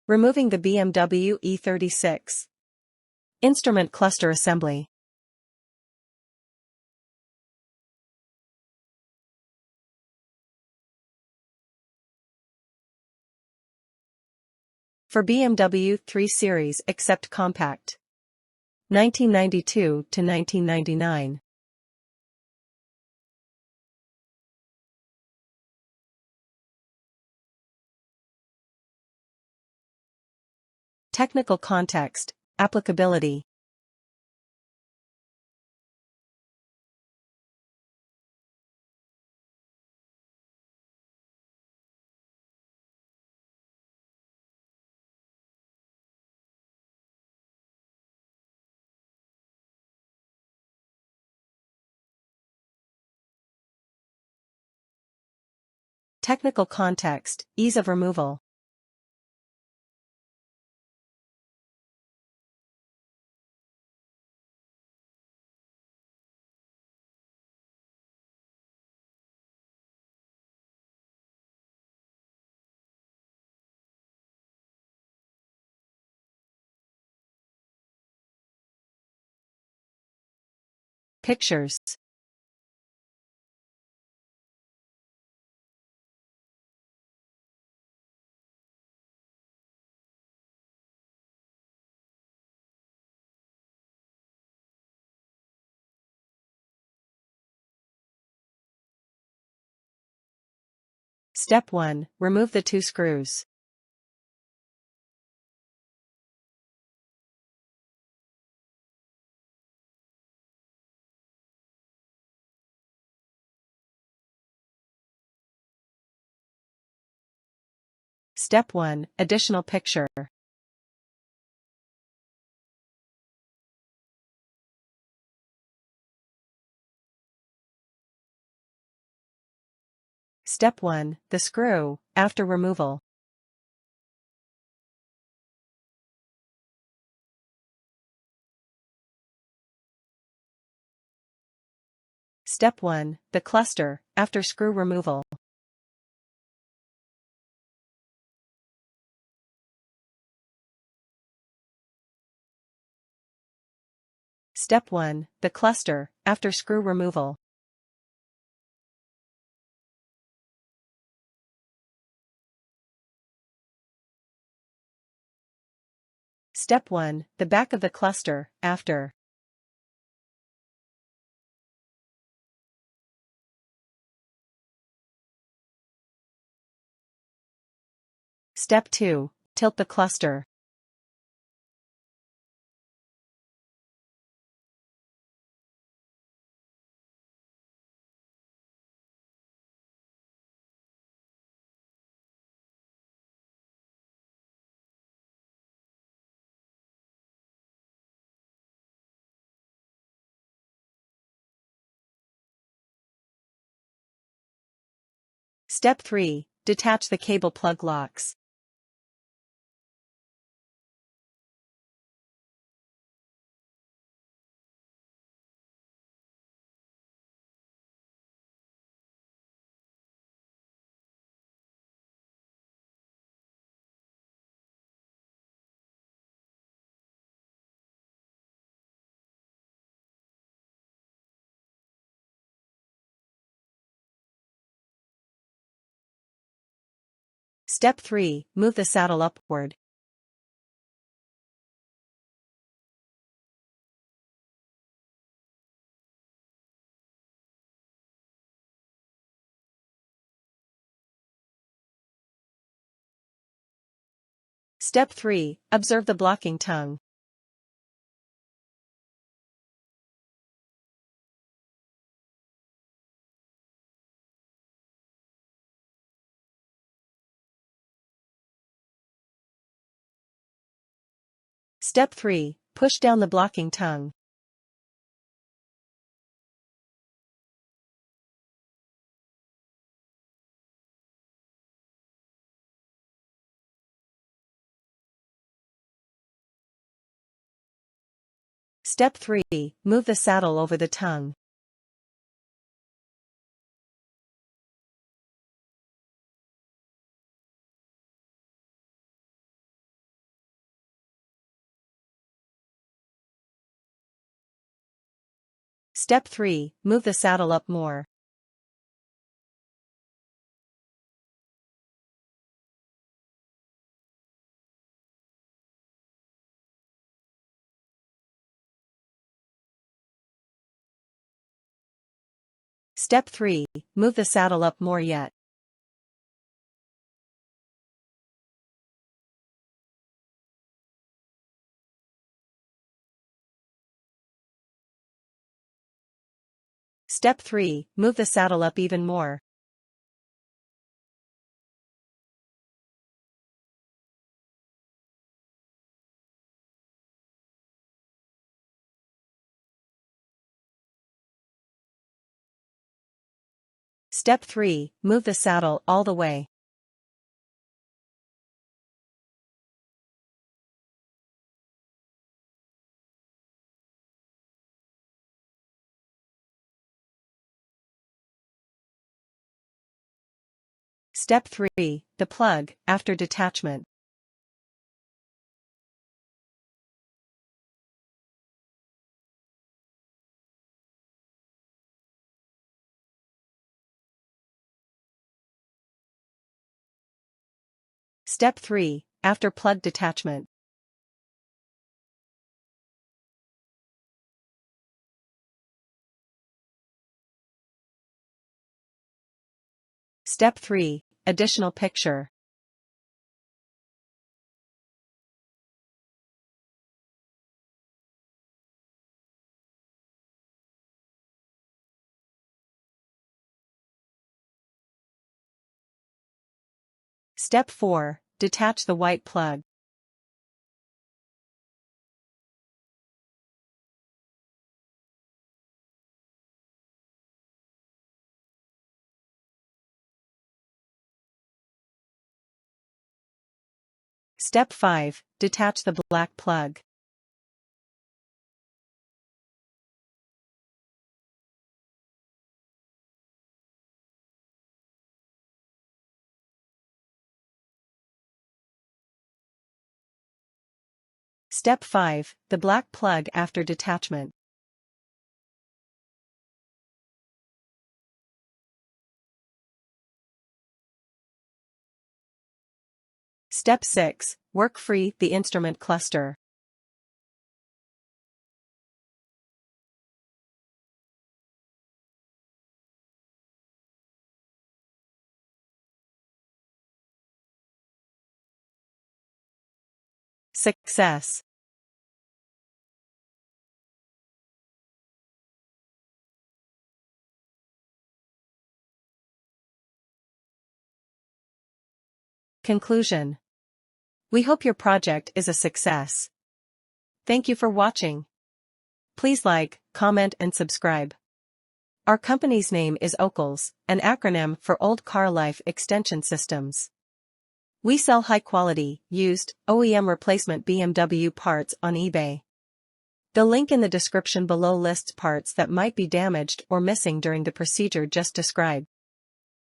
Removing the BMW E36. Instrument cluster assembly. For BMW 3 Series except compact. 1992 to 1999. Technical context, applicability. Technical context, ease of removal. Pictures. Step 1. Remove the 2 screws. Step 1. Additional picture. Step 1. The screw, after removal. Step 1. The cluster, after screw removal. Step 1. The cluster, after screw removal. Step 1. The back of the cluster, after. Step 2. Tilt the cluster. Step 3. Detach the cable plug locks. Step 3. Move the saddle upward. Step 3. Observe the blocking tongue. Step 3. Push down the blocking tongue. Step 3. Move the saddle over the tongue. Step 3. Move the saddle up more. Step 3. Move the saddle up more yet. Step 3. Move the saddle up even more. Step 3. Move the saddle all the way. Step 3. The plug, after detachment. Step 3. After plug detachment. Step 3. Additional picture. Step 4. Detach the white plug. Step 5. Detach the black plug. Step 5. The black plug after detachment. Step 6. Work free the instrument cluster. Success. Conclusion. We hope your project is a success. Thank you for watching. Please like, comment and subscribe. Our company's name is OCLS, an acronym for Old Car Life Extension Systems. We sell high-quality, used, OEM replacement BMW parts on eBay. The link in the description below lists parts that might be damaged or missing during the procedure just described.